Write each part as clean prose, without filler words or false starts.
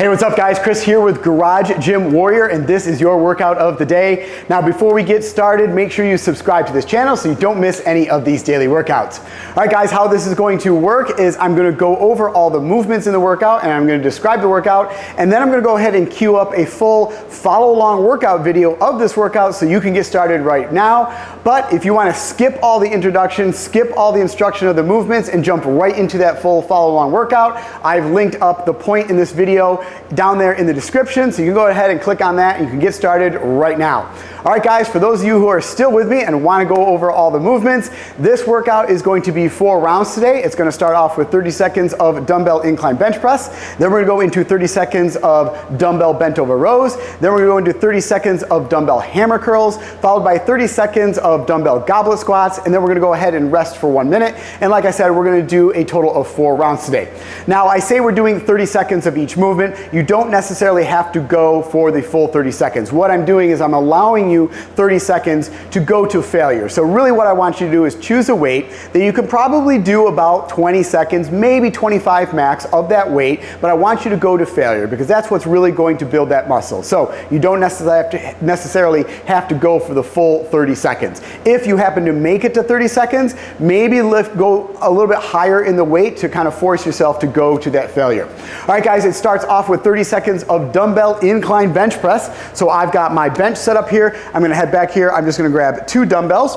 Hey, what's up guys? Chris here with Garage Gym Warrior, and this is your workout of the day. Now before we get started, make sure you subscribe to this channel so you don't miss any of these daily workouts. All right guys, how this is going to work is I'm going to go over all the movements in the workout and I'm going to describe the workout, and then I'm going to go ahead and queue up a full follow along workout video of this workout so you can get started right now. But if you want to skip all the introduction, skip all the instruction of the movements and jump right into that full follow along workout, I've linked up the point in this video down there in the description, so you can go ahead and click on that and you can get started right now. All right guys, for those of you who are still with me and want to go over all the movements, this workout is going to be 4 rounds today. It's going to start off with 30 seconds of dumbbell incline bench press, then we're going to go into 30 seconds of dumbbell bent over rows, then we're going to go into 30 seconds of dumbbell hammer curls, followed by 30 seconds of dumbbell goblet squats, and then we're going to go ahead and rest for 1 minute. And like I said, we're going to do a total of 4 rounds today. Now I say we're doing 30 seconds of each movement. You don't necessarily have to go for the full 30 seconds. What I'm doing is I'm allowing you 30 seconds to go to failure. So really what I want you to do is choose a weight that you can probably do about 20 seconds, maybe 25 max of that weight, but I want you to go to failure because that's what's really going to build that muscle. So you don't necessarily have to go for the full 30 seconds. If you happen to make it to 30 seconds, maybe go a little bit higher in the weight to kind of force yourself to go to that failure. All right guys, it starts off with 30 seconds of dumbbell incline bench press. So I've got my bench set up here. I'm going to head back here. I'm just going to grab 2 dumbbells.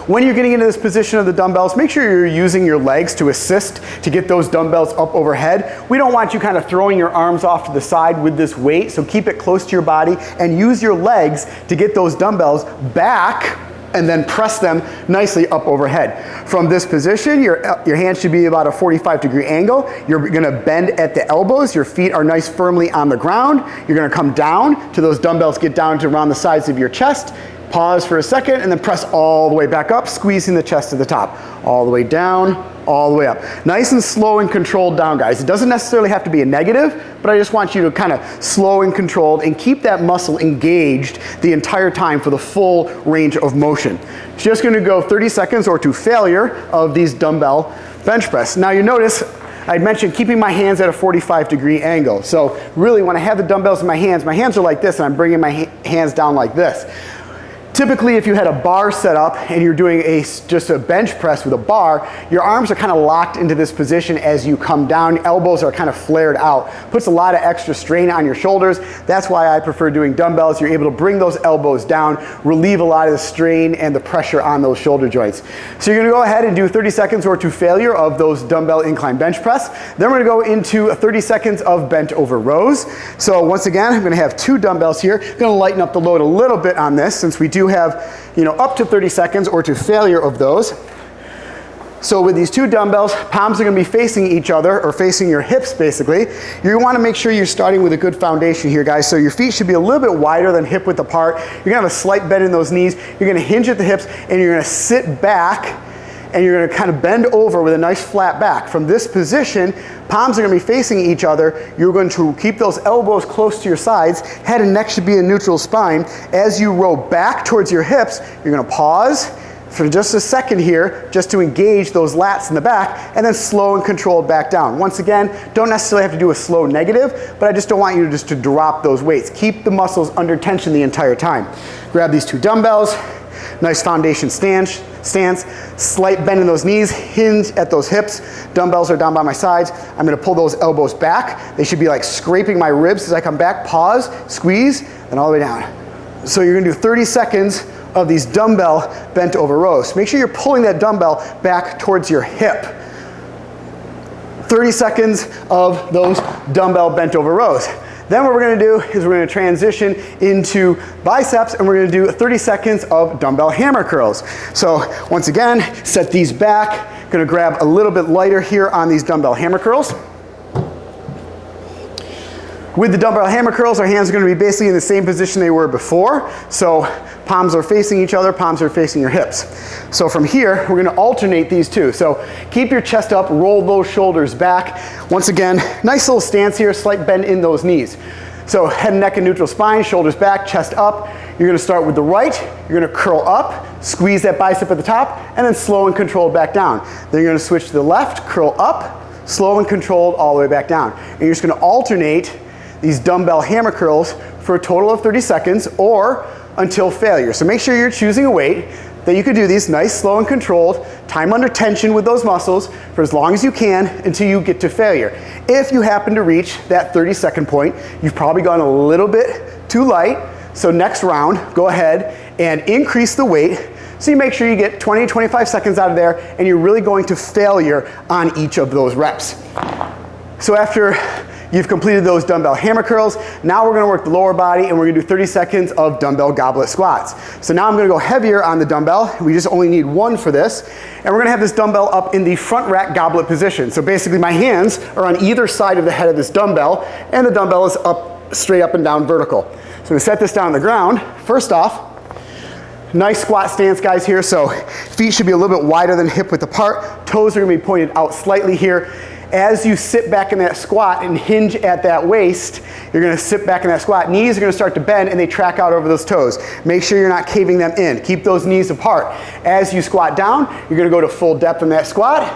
When you're getting into this position of the dumbbells, make sure you're using your legs to assist to get those dumbbells up overhead. We don't want you kind of throwing your arms off to the side with this weight, so keep it close to your body and use your legs to get those dumbbells back and then press them nicely up overhead. From this position, your hands should be about a 45-degree angle. You're gonna bend at the elbows. Your feet are nice firmly on the ground. You're gonna come down to those dumbbells, get down to around the sides of your chest. Pause for a second and then press all the way back up, squeezing the chest to the top. All the way down, all the way up. Nice and slow and controlled down, guys. It doesn't necessarily have to be a negative, but I just want you to kind of slow and controlled and keep that muscle engaged the entire time for the full range of motion. Just gonna go 30 seconds or to failure of these dumbbell bench press. Now you notice I mentioned keeping my hands at a 45-degree angle. So really when I have the dumbbells in my hands are like this and I'm bringing my hands down like this. Typically, if you had a bar set up and you're doing just a bench press with a bar, your arms are kind of locked into this position as you come down. Elbows are kind of flared out. Puts a lot of extra strain on your shoulders. That's why I prefer doing dumbbells. You're able to bring those elbows down, relieve a lot of the strain and the pressure on those shoulder joints. So you're gonna go ahead and do 30 seconds or to failure of those dumbbell incline bench press. Then we're gonna go into 30 seconds of bent over rows. So once again, I'm gonna have 2 dumbbells here. I'm gonna lighten up the load a little bit on this since we do have, up to 30 seconds or to failure of those. So with these 2 dumbbells, palms are going to be facing each other or facing your hips basically. You want to make sure you're starting with a good foundation here, guys. So your feet should be a little bit wider than hip width apart. You're going to have a slight bend in those knees. You're going to hinge at the hips and you're going to sit back and you're going to kind of bend over with a nice flat back. From this position, palms are going to be facing each other. You're going to keep those elbows close to your sides. Head and neck should be in neutral spine. As you roll back towards your hips, you're going to pause for just a second here, just to engage those lats in the back, and then slow and controlled back down. Once again, don't necessarily have to do a slow negative, but I just don't want you to drop those weights. Keep the muscles under tension the entire time. Grab these 2 dumbbells, nice foundation stance, slight bend in those knees, hinge at those hips. Dumbbells are down by my sides. I'm gonna pull those elbows back. They should be like scraping my ribs as I come back. Pause, squeeze, and all the way down. So you're gonna do 30 seconds of these dumbbell bent over rows. Make sure you're pulling that dumbbell back towards your hip. 30 seconds of those dumbbell bent over rows. Then what we're going to do is we're going to transition into biceps and we're going to do 30 seconds of dumbbell hammer curls. So once again, set these back. Going to grab a little bit lighter here on these dumbbell hammer curls. With the dumbbell hammer curls, our hands are going to be basically in the same position they were before. So palms are facing each other, palms are facing your hips. So from here, we're going to alternate these 2. So keep your chest up, roll those shoulders back. Once again, nice little stance here, slight bend in those knees. So head and neck in neutral spine, shoulders back, chest up. You're going to start with the right, you're going to curl up, squeeze that bicep at the top, and then slow and controlled back down. Then you're going to switch to the left, curl up, slow and controlled all the way back down. And you're just gonna alternate these dumbbell hammer curls for a total of 30 seconds or until failure. So make sure you're choosing a weight that you can do these nice, slow and controlled, time under tension with those muscles for as long as you can until you get to failure. If you happen to reach that 30-second point, you've probably gone a little bit too light. So next round, go ahead and increase the weight so you make sure you get 20 to 25 seconds out of there and you're really going to failure on each of those reps. So after you've completed those dumbbell hammer curls, now we're gonna work the lower body and we're gonna do 30 seconds of dumbbell goblet squats. So now I'm gonna go heavier on the dumbbell. We just only need one for this. And we're gonna have this dumbbell up in the front rack goblet position. So basically my hands are on either side of the head of this dumbbell and the dumbbell is up, straight up and down vertical. So I'm gonna set this down on the ground. First off, nice squat stance, guys, here. So feet should be a little bit wider than hip width apart. Toes are gonna be pointed out slightly here. As you sit back in that squat and hinge at that waist, you're gonna sit back in that squat. Knees are gonna start to bend and they track out over those toes. Make sure you're not caving them in. Keep those knees apart. As you squat down, you're gonna go to full depth in that squat.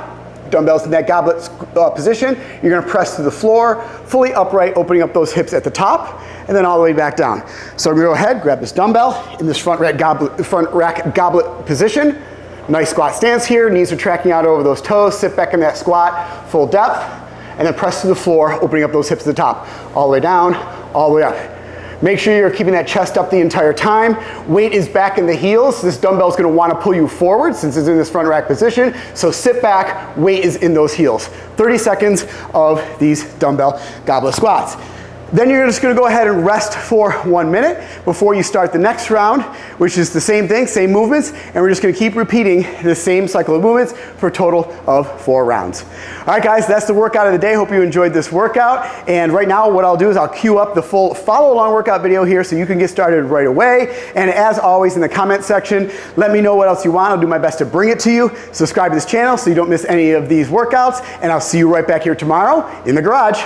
Dumbbells in that goblet position. You're gonna press to the floor, fully upright, opening up those hips at the top, and then all the way back down. So we're gonna go ahead, grab this dumbbell in this front rack goblet position. Nice squat stance here, knees are tracking out over those toes, sit back in that squat, full depth, and then press to the floor, opening up those hips to the top. All the way down, all the way up. Make sure you're keeping that chest up the entire time. Weight is back in the heels. This dumbbell is gonna wanna pull you forward since it's in this front rack position. So sit back, weight is in those heels. 30 seconds of these dumbbell goblet squats. Then you're just gonna go ahead and rest for 1 minute before you start the next round, which is the same thing, same movements, and we're just gonna keep repeating the same cycle of movements for a total of 4 rounds. All right, guys, that's the workout of the day. Hope you enjoyed this workout. And right now, what I'll do is I'll queue up the full follow-along workout video here so you can get started right away. And as always, in the comment section, let me know what else you want. I'll do my best to bring it to you. Subscribe to this channel so you don't miss any of these workouts, and I'll see you right back here tomorrow in the garage.